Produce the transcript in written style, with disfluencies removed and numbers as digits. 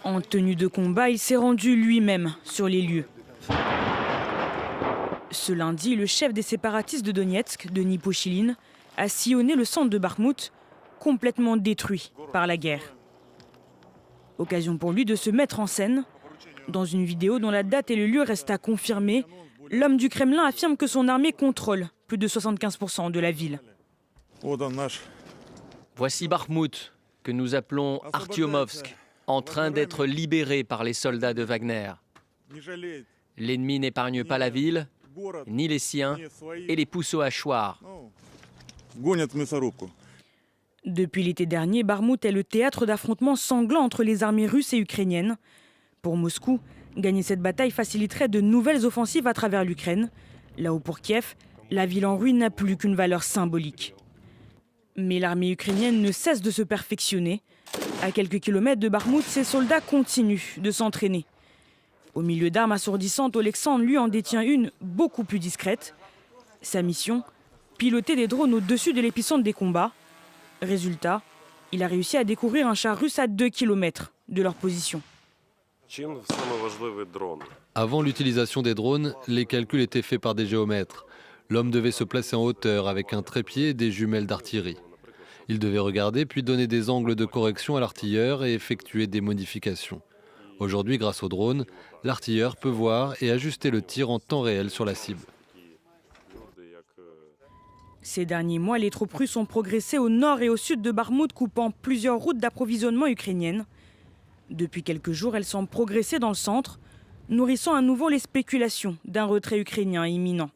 En tenue de combat, il s'est rendu lui-même sur les lieux. Ce lundi, le chef des séparatistes de Donetsk, Denis Pochiline, a sillonné le centre de Bakhmout, complètement détruit par la guerre. Occasion pour lui de se mettre en scène. Dans une vidéo dont la date et le lieu restent à confirmer, l'homme du Kremlin affirme que son armée contrôle plus de 75% de la ville. Voici Bakhmout, que nous appelons Artyomovsk, en train d'être libéré par les soldats de Wagner. L'ennemi n'épargne pas la ville, ni les siens, et les pousse au hachoir. Depuis l'été dernier, Bakhmout est le théâtre d'affrontements sanglants entre les armées russes et ukrainiennes. Pour Moscou, gagner cette bataille faciliterait de nouvelles offensives à travers l'Ukraine. Là où pour Kiev, la ville en ruine n'a plus qu'une valeur symbolique. Mais l'armée ukrainienne ne cesse de se perfectionner. À quelques kilomètres de Bakhmout, ses soldats continuent de s'entraîner. Au milieu d'armes assourdissantes, Oleksandr, lui, en détient une beaucoup plus discrète. Sa mission, piloter des drones au-dessus de l'épicentre des combats. Résultat, il a réussi à découvrir un char russe à 2 km de leur position. Avant l'utilisation des drones, les calculs étaient faits par des géomètres. L'homme devait se placer en hauteur avec un trépied et des jumelles d'artillerie. Il devait regarder puis donner des angles de correction à l'artilleur et effectuer des modifications. Aujourd'hui, grâce aux drones, l'artilleur peut voir et ajuster le tir en temps réel sur la cible. Ces derniers mois, les troupes russes ont progressé au nord et au sud de Bakhmout, coupant plusieurs routes d'approvisionnement ukrainiennes. Depuis quelques jours, elles semblent progresser dans le centre, nourrissant à nouveau les spéculations d'un retrait ukrainien imminent.